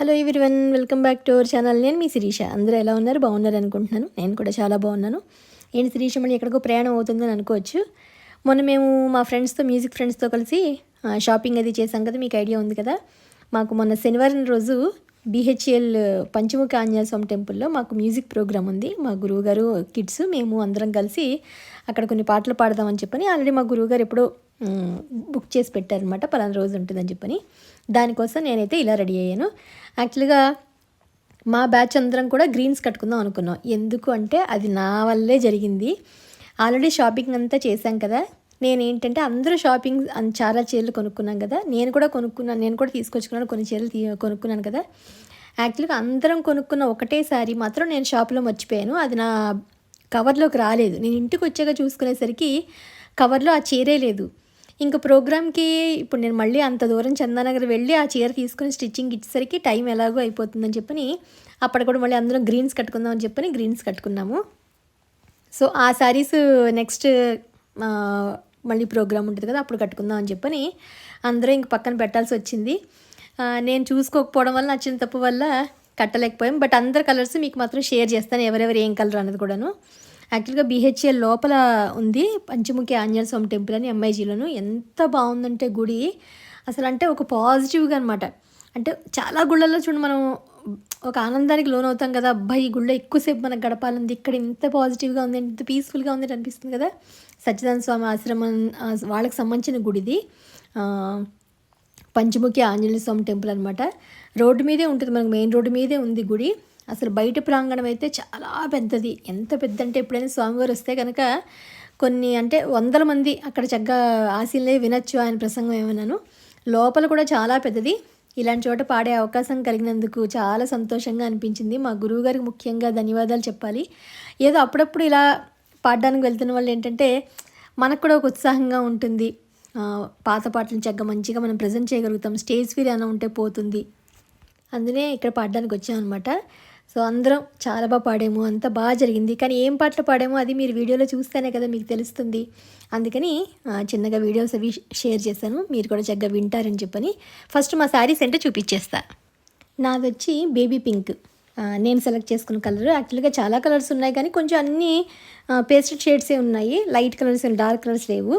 Hello everyone, welcome back to our channel. నేను మీ శిరీష. అందరూ ఎలా ఉన్నారు? బాగున్నారు అనుకుంటున్నాను. నేను కూడా చాలా బాగున్నాను. ఏంటి శిరీష మళ్ళీ ఎక్కడికో ప్రయాణం అవుతుందని అనుకోవచ్చు. మొన్న మేము మా ఫ్రెండ్స్తో మ్యూజిక్ ఫ్రెండ్స్తో కలిసి షాపింగ్ అది చేసాం కదా, మీకు ఐడియా ఉంది కదా. మాకు మొన్న శనివారం రోజు BHL పంచముఖ ఆంజనేయ స్వామి టెంపుల్లో మాకు మ్యూజిక్ ప్రోగ్రామ్ ఉంది. మా గురువుగారు కిడ్స్ మేము అందరం కలిసి అక్కడ కొన్ని పాటలు పాడదామని చెప్పని ఆల్రెడీ మా గురువుగారు ఎప్పుడో బుక్ చేసి పెట్టారనమాట, పలానా రోజు ఉంటుందని చెప్పని. దానికోసం నేనైతే ఇలా రెడీ అయ్యాను. యాక్చువల్గా మా బ్యాచ్ అందరం కూడా గ్రీన్స్ కట్టుకుందాం అనుకున్నాం. ఎందుకు అంటే అది నా వల్లే జరిగింది. ఆల్రెడీ షాపింగ్ అంతా చేశాం కదా. నేనేంటంటే అందరూ షాపింగ్ చాలా చీరలు కొనుక్కున్నాం కదా, నేను కూడా తీసుకొచ్చుకున్నాను కొన్ని చీరలు కొనుక్కున్నాను కదా. యాక్చువల్గా అందరం కొనుక్కున్న ఒకటేసారి మాత్రం నేను షాప్లో మర్చిపోయాను. అది నా కవర్లోకి రాలేదు. నేను ఇంటికి వచ్చాక చూసుకునేసరికి కవర్లో ఆ చీరే లేదు. ఇంకా ప్రోగ్రామ్కి ఇప్పుడు నేను మళ్ళీ అంత దూరం చందానగర్ వెళ్ళి ఆ చీర తీసుకుని స్టిచ్చింగ్ ఇచ్చేసరికి టైం ఎలాగో అయిపోతుందని చెప్పని అప్పుడు కూడా మళ్ళీ అందరం గ్రీన్స్ కట్టుకుందామని చెప్పని గ్రీన్స్ కట్టుకున్నాము. సో ఆ శారీస్ నెక్స్ట్ మళ్ళీ ప్రోగ్రామ్ ఉంటుంది కదా, అప్పుడు కట్టుకుందాం అని చెప్పని అందరూ ఇంక పక్కన పెట్టాల్సి వచ్చింది. నేను చూసుకోకపోవడం వల్ల, నచ్చిన తప్పు వల్ల కట్టలేకపోయాం. బట్ అందరు కలర్స్ మీకు మాత్రం షేర్ చేస్తాను, ఎవరెవరు ఏం కలర్ అన్నది కూడాను. యాక్చువల్గా BHL లోపల ఉంది పంచముఖి ఆంజనేయ స్వామి టెంపుల్ అని MIGలోను. ఎంత బాగుందంటే గుడి అసలు, అంటే ఒక పాజిటివ్గా అనమాట. అంటే చాలా గుళ్ళల్లో చూడండి మనం ఒక ఆనందానికి లోనవుతాం కదా, అబ్బాయి ఈ గుళ్ళో ఎక్కువసేపు మనకు గడపాలంది, ఇక్కడ ఇంత పాజిటివ్గా ఉంది, ఇంత పీస్ఫుల్గా ఉంది అనిపిస్తుంది కదా. సచ్చిదానంద స్వామి ఆశ్రమం వాళ్ళకి సంబంధించిన గుడిది, పంచముఖి ఆంజనేయ స్వామి టెంపుల్ అనమాట. రోడ్డు మీదే ఉంటుంది, మనకు మెయిన్ రోడ్డు మీదే ఉంది గుడి. అసలు బయట ప్రాంగణం అయితే చాలా పెద్దది. ఎంత పెద్ద అంటే ఎప్పుడైనా స్వామివారు వస్తే కనుక కొన్ని అంటే 100 మంది అక్కడ చక్కగా ఆశీలే వినొచ్చు ఆయన ప్రసంగం ఏమన్నాను. లోపల కూడా చాలా పెద్దది. ఇలాంటి చోట పాడే అవకాశం కలిగినందుకు చాలా సంతోషంగా అనిపించింది. మా గురువుగారికి ముఖ్యంగా ధన్యవాదాలు చెప్పాలి. ఏదో అప్పుడప్పుడు ఇలా పాడడానికి వెళ్తున్న వాళ్ళు ఏంటంటే మనకు కూడా ఒక ఉత్సాహంగా ఉంటుంది. పాత పాటలను చక్కగా మంచిగా మనం ప్రజెంట్ చేయగలుగుతాం. స్టేజ్ ఫీల్ అయినా ఉంటే పోతుంది. అందునే ఇక్కడ పాడడానికి వచ్చామన్నమాట. సో అందరం చాలా బాగా పాడాము, అంతా బాగా జరిగింది. కానీ ఏం పాటలు పాడామో అది మీరు వీడియోలో చూస్తేనే కదా మీకు తెలుస్తుంది. అందుకని చిన్నగా వీడియోస్ అవి షేర్ చేశాను, మీరు కూడా చక్కగా వింటారని చెప్పని. ఫస్ట్ మా శారీస్ అంటే చూపించేస్తా. నాది వచ్చి బేబీ పింక్, నేను సెలెక్ట్ చేసుకున్న కలర్. యాక్చువల్గా చాలా కలర్స్ ఉన్నాయి కానీ కొంచెం అన్నీ పేస్టల్ షేడ్సే ఉన్నాయి, లైట్ కలర్స్ డార్క్ కలర్స్ లేవు.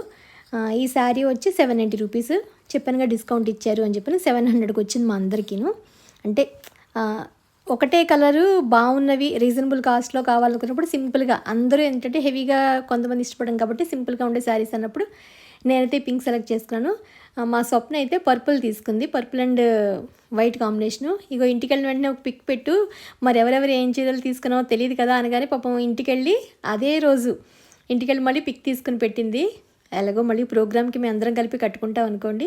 ఈ శారీ వచ్చి 790 రూపీస్ చెప్పానుగా, డిస్కౌంట్ ఇచ్చారు అని చెప్పని 700కి వచ్చింది మా అందరికీను. అంటే ఒకటే కలరు బాగున్నవి రీజనబుల్ కాస్ట్లో కావాలనుకున్నప్పుడు సింపుల్గా, అందరూ ఏంటంటే హెవీగా కొంతమంది ఇష్టపడడం కాబట్టి సింపుల్గా ఉండే శారీస్ అన్నప్పుడు నేనైతే పింక్ సెలెక్ట్ చేసుకున్నాను. మా స్వప్న అయితే పర్పుల్ తీసుకుంది, పర్పుల్ అండ్ వైట్ కాంబినేషను. ఇగో ఇంటికి వెళ్ళిన వెంటనే ఒక పిక్ పెట్టు, మరి ఎవరెవరు ఏం చీరలు తీసుకున్నావో తెలియదు కదా అనగానే పాపం ఇంటికెళ్ళి అదే రోజు ఇంటికెళ్ళి మళ్ళీ పిక్ తీసుకుని పెట్టింది. ఎలాగో మళ్ళీ ప్రోగ్రామ్కి మేము అందరం కలిపి కట్టుకుంటాం అనుకోండి.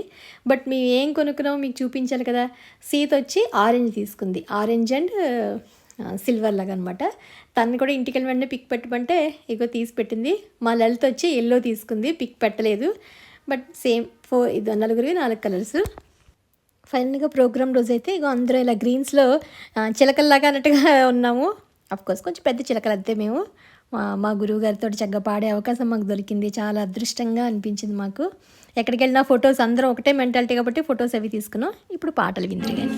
బట్ మేము ఏం కొనుక్కున్నామో మీకు చూపించాలి కదా. సీత వచ్చి ఆరెంజ్ తీసుకుంది, ఆరెంజ్ అండ్ సిల్వర్ లాగా అనమాట. తను కూడా ఇంటికి వెళ్ళి వెంటనే పిక్ పెట్టమంటే ఇగో తీసి పెట్టింది. మా లలిత వచ్చి ఎల్లో తీసుకుంది, పిక్ పెట్టలేదు. But same 4 colours. ఫైనల్గా ప్రోగ్రామ్ రోజు అయితే ఇగో అందరూ ఇలా గ్రీన్స్లో చిలకల్లాగా అన్నట్టుగా ఉన్నాము. అఫ్కోర్స్ కొంచెం పెద్ద చిలకలు అంతే మేము. మా గురువు గారితో చక్కగా పాడే అవకాశం మాకు దొరికింది, చాలా అదృష్టంగా అనిపించింది మాకు. ఎక్కడికి వెళ్ళినా ఫొటోస్ అందరం ఒకటే మెంటాలిటీ కాబట్టి ఫొటోస్ అవి తీసుకున్నాం. ఇప్పుడు పాటలు వింటారు కానీ.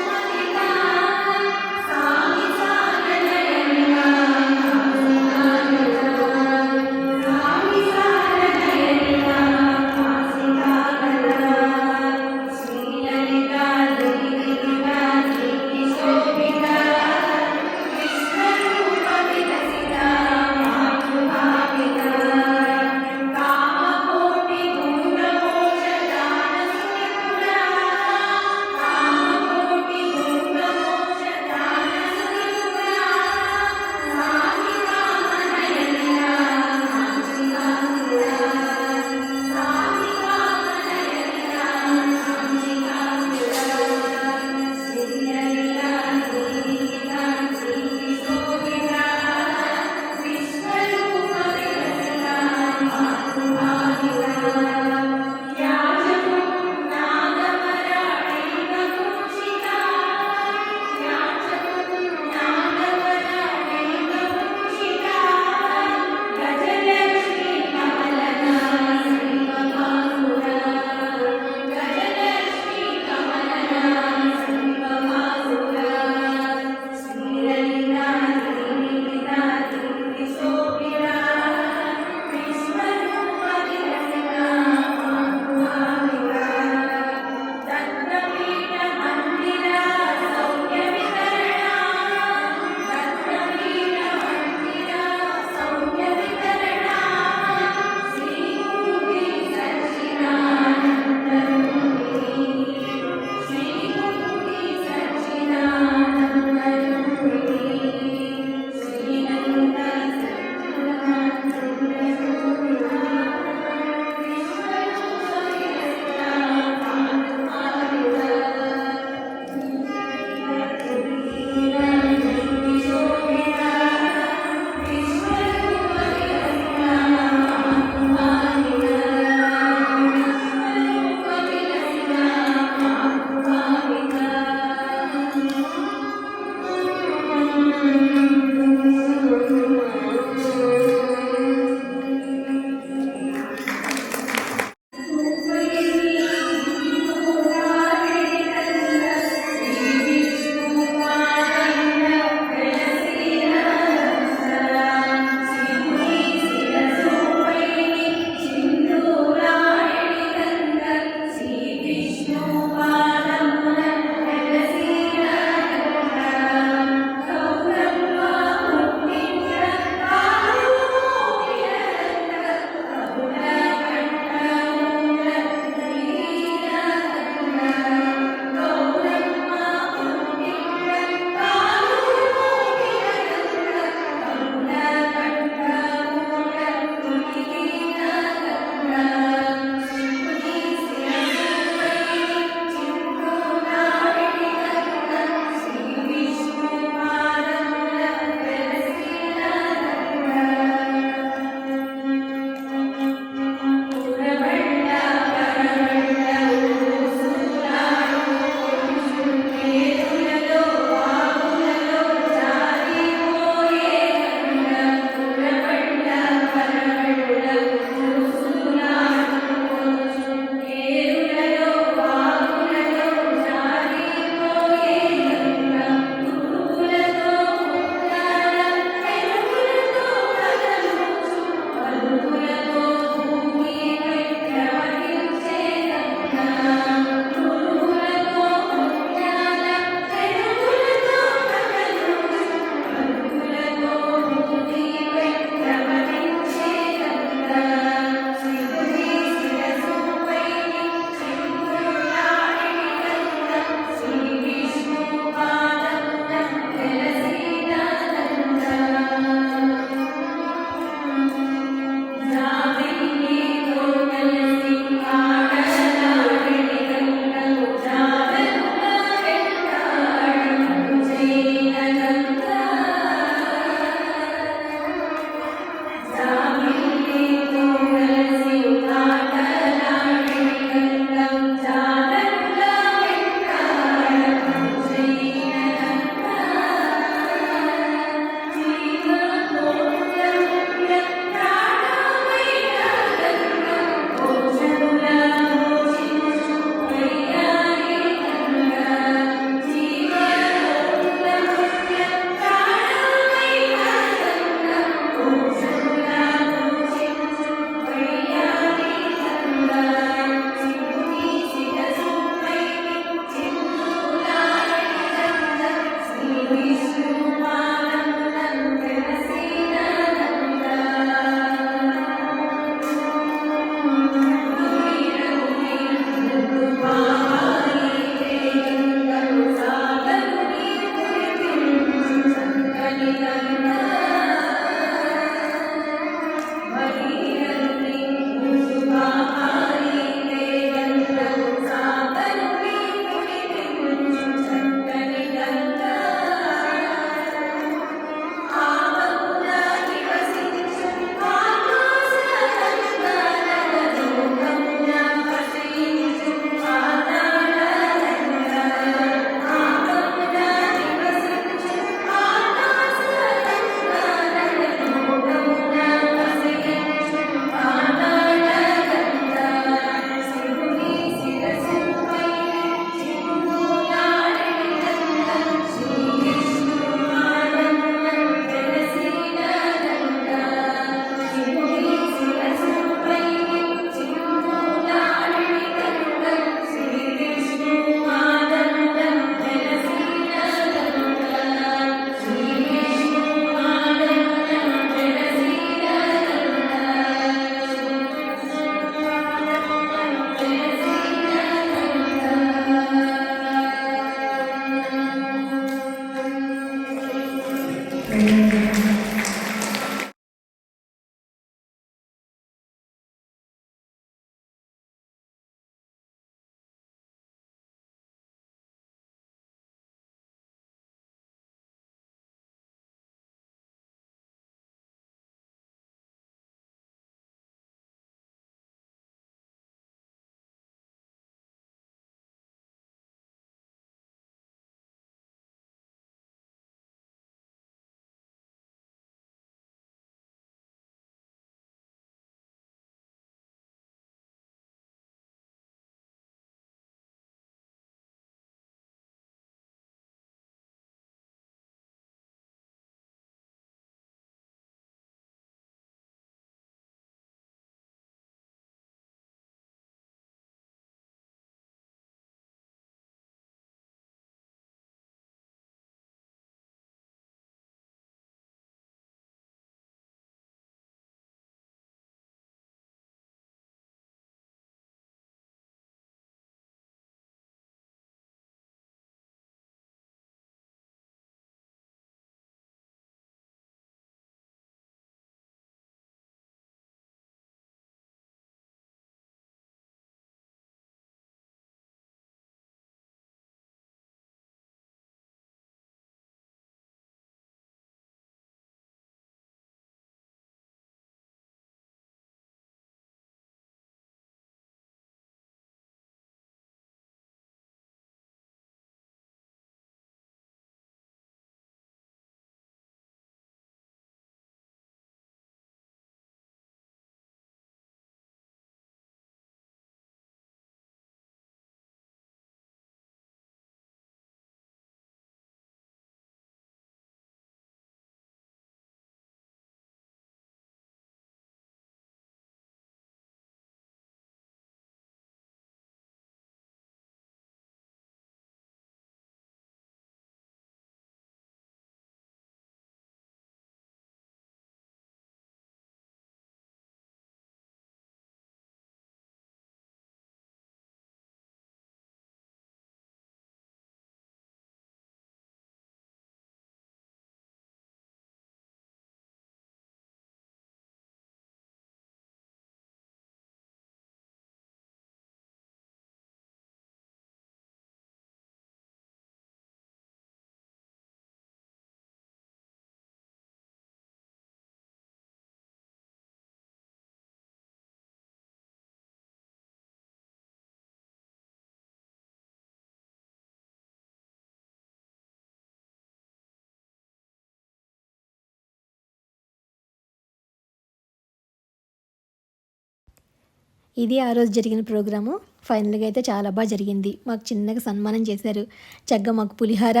ఇది ఆ రోజు జరిగిన ప్రోగ్రాము. ఫైనల్‌గా అయితే చాలా జరిగింది. మాకు చిన్నగా సన్మానం చేశారు. చక్కగా మాకు పులిహోర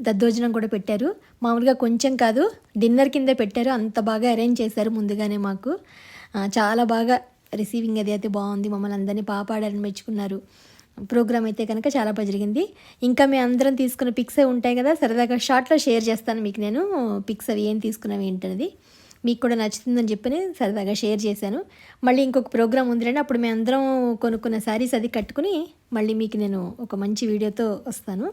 దద్దోజనం కూడా పెట్టారు. మామూలుగా కొంచెం కాదు, డిన్నర్ కిందే పెట్టారు. అంత బాగా అరేంజ్ చేశారు ముందుగానే మాకు. చాలా బాగా రిసీవింగ్ అది అయితే బాగుంది. మమ్మల్ని అందరినీ పాడారని మెచ్చుకున్నారు. ప్రోగ్రామ్ అయితే కనుక చాలా జరిగింది. ఇంకా మేము అందరం తీసుకున్న పిక్స్ ఉంటాయి కదా, సరదాగా షార్ట్లో షేర్ చేస్తాను మీకు నేను పిక్స్ అవి ఏం తీసుకున్నవి ఏంటనేది. మీకు కూడా నచ్చుతుందని చెప్పని సరదాగా షేర్ చేశాను. మళ్ళీ ఇంకొక ప్రోగ్రామ్ ఉందిలేండి, అప్పుడు మేము అందరం కొనుక్కున్న శారీస్ అది కట్టుకుని మళ్ళీ మీకు నేను ఒక మంచి వీడియోతో వస్తాను.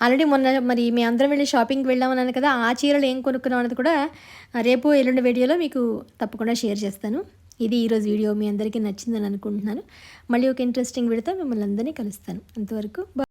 ఆల్రెడీ మొన్న మరి మేము అందరం వెళ్ళి షాపింగ్కి వెళ్ళామన్నాను కదా, ఆ చీరలు ఏం కొనుక్కున్నాం అన్నది కూడా రేపు ఎల్లుండి వీడియోలో మీకు తప్పకుండా షేర్ చేస్తాను. ఇది ఈరోజు వీడియో మీ అందరికీ నచ్చిందని అనుకుంటున్నాను. మళ్ళీ ఒక ఇంట్రెస్టింగ్ వీడియోతో మిమ్మల్ని అందరినీ కలుస్తాను. అంతవరకు